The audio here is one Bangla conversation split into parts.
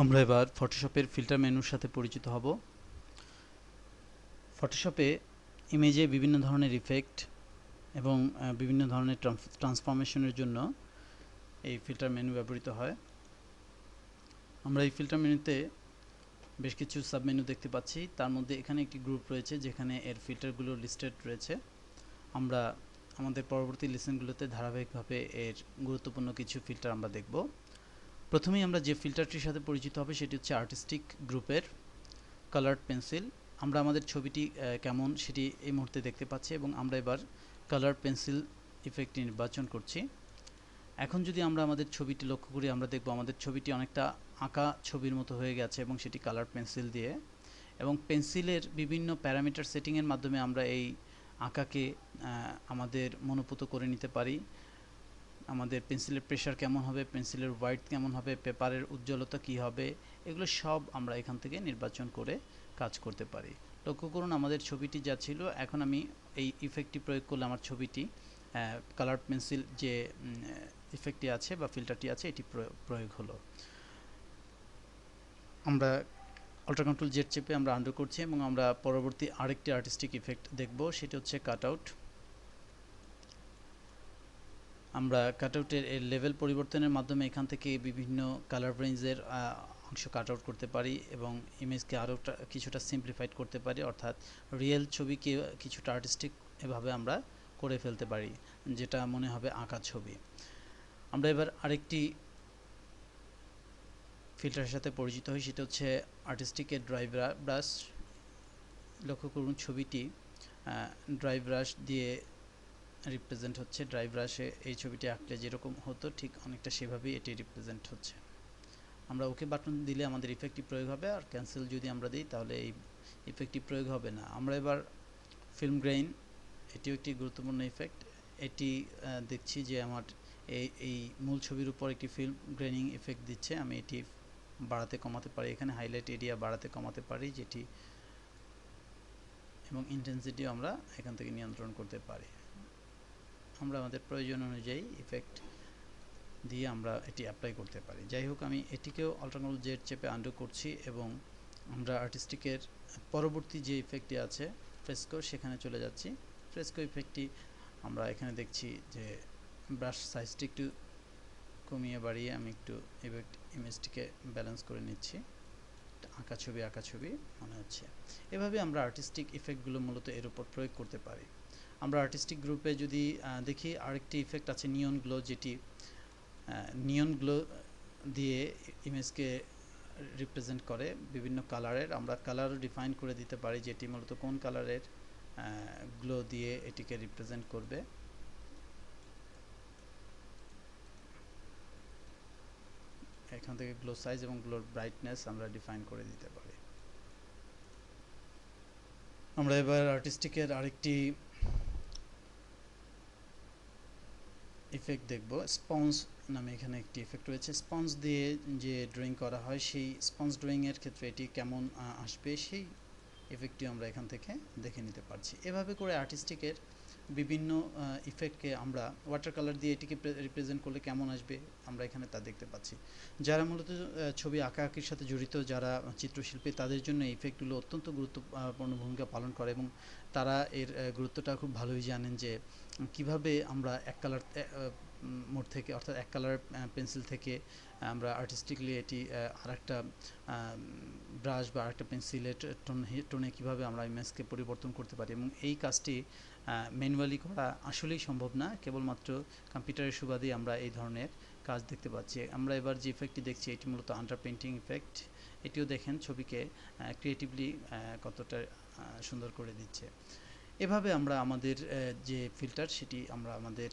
আমরা এবার ফটোশপের ফিল্টার মেনুর সাথে পরিচিত হব। ফটোশপে ইমেজে বিভিন্ন ধরনের ইফেক্ট এবং বিভিন্ন ধরনের ট্রান্সফরমেশনের জন্য এই ফিল্টার মেনু ব্যবহৃত হয়। আমরা এই ফিল্টার মেনুতে বেশ কিছু সাবমেনু দেখতে পাচ্ছি। তার মধ্যে এখানে একটি গ্রুপ রয়েছে যেখানে এর ফিল্টারগুলো লিস্টেড রয়েছে। আমরা আমাদের পরবর্তী লেসনগুলোতে ধারাবাহিকভাবে এর গুরুত্বপূর্ণ কিছু ফিল্টার আমরা দেখব। প্রথমেই আমরা যে ফিল্টারটির সাথে পরিচিত হবে সেটি হচ্ছে আর্টিস্টিক গ্রুপের কালার্ড পেন্সিল। আমরা আমাদের ছবিটি কেমন সেটি এই মুহূর্তে দেখতে পাচ্ছি এবং আমরা এবার কালার পেন্সিল ইফেক্টটি নির্বাচন করছি। এখন যদি আমরা আমাদের ছবিটি লক্ষ্য করি, আমরা দেখব আমাদের ছবিটি অনেকটা আঁকা ছবির মতো হয়ে গেছে এবং সেটি কালার পেন্সিল দিয়ে, এবং পেন্সিলের বিভিন্ন প্যারামিটার সেটিংয়ের মাধ্যমে আমরা এই আঁকাকে আমাদের মনোপুত করে নিতে পারি। আমাদের পেন্সিলের প্রেশার কেমন হবে, পেন্সিলের হোয়াইট কেমন হবে, পেপারের উজ্জ্বলতা কী হবে, এগুলো সব আমরা এখান থেকে নির্বাচন করে কাজ করতে পারি। লক্ষ্য করুন আমাদের ছবিটি যা ছিল, এখন আমি এই ইফেক্টটি প্রয়োগ করলে আমার ছবিটি কালার পেন্সিল যে ইফেক্টটি আছে বা ফিল্টারটি আছে এটি প্রয়োগ হলো। আমরা অল্টার কন্ট্রোল জেড চেপে আমরা আন্ডু করছি এবং আমরা পরবর্তী আরেকটি আর্টিস্টিক ইফেক্ট দেখব, সেটি হচ্ছে কাট আউট। আমরা কাটআউটের এর লেভেল পরিবর্তনের মাধ্যমে এখান থেকে বিভিন্ন কালার রেঞ্জের অংশ কাট আউট করতে পারি এবং ইমেজকে আরও কিছুটা সিম্পলিফাইড করতে পারি, অর্থাৎ রিয়েল ছবিকে কিছুটা আর্টিস্টিক এভাবে আমরা করে ফেলতে পারি, যেটা মনে হবে আঁকা ছবি। আমরা এবার আরেকটি ফিল্টারের সাথে পরিচিত হই, সেটা হচ্ছে আর্টিস্টিকের ড্রাই ব্রাশ। লক্ষ্য করুন ছবিটি ড্রাই ব্রাশ দিয়ে রিপ্রেজেন্ট হচ্ছে। ড্রাই ব্রাশে এই ছবিটি আঁকলে যেরকম হতো ঠিক অনেকটা সেভাবেই এটি রিপ্রেজেন্ট হচ্ছে। আমরা ওকে বাটন দিলে আমাদের ইফেক্টটি প্রয়োগ হবে, আর ক্যান্সেল যদি আমরা দিই তাহলে এই ইফেক্টটি প্রয়োগ হবে না। আমরা এবার ফিল্ম গ্রেইন, এটিও একটি গুরুত্বপূর্ণ ইফেক্ট। এটি দেখছি যে আমার এই মূল ছবির উপর একটি ফিল্ম গ্রেইনিং ইফেক্ট দিচ্ছে। আমি এটি বাড়াতে কমাতে পারি, এখানে হাইলাইট এরিয়া বাড়াতে কমাতে পারি যেটি, এবং ইন্টেন্সিটিও আমরা এখান থেকে নিয়ন্ত্রণ করতে পারি। আমরা আমাদের প্রয়োজন অনুযায়ী ইফেক্ট দিয়ে আমরা এটি অ্যাপ্লাই করতে পারি। যাই হোক, আমি এটিকেও অল্টার কন্ট্রোল জেড চেপে আন্ডু করছি এবং আমরা আর্টিস্টিকের পরবর্তী যে ইফেক্টটি আছে ফ্রেস্কো, সেখানে চলে যাচ্ছি। ফ্রেস্কো ইফেক্টটি আমরা এখানে দেখছি যে ব্রাশ সাইজটি একটু কমিয়ে বাড়িয়ে আমি একটু ইমেজটিকে ব্যালেন্স করে নিচ্ছি। আঁকা ছবি মনে হচ্ছে। এভাবে আমরা আর্টিস্টিক ইফেক্টগুলো মূলত এর উপর প্রয়োগ করতে পারি। আমরা আর্টিস্টিক গ্রুপে যদি দেখি, আরেকটি ইফেক্ট আছে নিয়ন গ্লো, যেটি নিয়ন গ্লো দিয়ে ইমেজকে রিপ্রেজেন্ট করে বিভিন্ন কালারের। আমরা কালারও ডিফাইন করে দিতে পারি যেটি মূলত কোন কালারের গ্লো দিয়ে এটিকে রিপ্রেজেন্ট করবে। এখান থেকে গ্লো সাইজ এবং গ্লোর ব্রাইটনেস আমরা ডিফাইন করে দিতে পারি। আমরা এবার আর্টিস্টিকের আরেকটি ইফেক্ট দেখব, স্পঞ্জ নামে এখানে একটি ইফেক্ট রয়েছে। স্পঞ্জ দিয়ে যে ড্রয়িং করা হয়, সেই স্পঞ্জ ড্রয়িংয়ের ক্ষেত্রে এটি কেমন আসবে সেই ইফেক্টটি আমরা এখান থেকে দেখে নিতে পারছি। এভাবে করে আর্টিস্টিকের বিভিন্ন ইফেক্টকে আমরা ওয়াটার কালার দিয়ে এটিকে রিপ্রেজেন্ট করলে কেমন আসবে আমরা এখানে তা দেখতে পাচ্ছি। যারা মূলত ছবি আঁকাআঁকির সাথে জড়িত, যারা চিত্রশিল্পী, তাদের জন্য এই ইফেক্টগুলো অত্যন্ত গুরুত্বপূর্ণ ভূমিকা পালন করে এবং তারা এর গুরুত্বটা খুব ভালোই জানেন যে কিভাবে আমরা এক কালার মোড থেকে, অর্থাৎ এক কালার পেন্সিল থেকে আমরা আর্টিস্টিকলি এটি আরেকটা ব্রাশ বা আরেকটা পেন্সিলের টোনে কীভাবে আমরা ইমেজকে পরিবর্তন করতে পারি, এবং এই কাজটি ম্যানুয়ালি করা আসলেই সম্ভব না, কেবলমাত্র কম্পিউটারের সুবাদেই আমরা এই ধরনের কাজ দেখতে পাচ্ছি। আমরা এবার যে ইফেক্টটি দেখছি এটি মূলত আন্ডার পেইন্টিং ইফেক্ট। এটিও দেখেন ছবিকে ক্রিয়েটিভলি কতটা সুন্দর করে দিচ্ছে। এভাবে আমরা আমাদের যে ফিল্টার সেটি আমরা আমাদের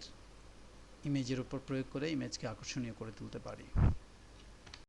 ইমেজের উপর প্রয়োগ করে ইমেজকে আকর্ষণীয় করে তুলতে পারি।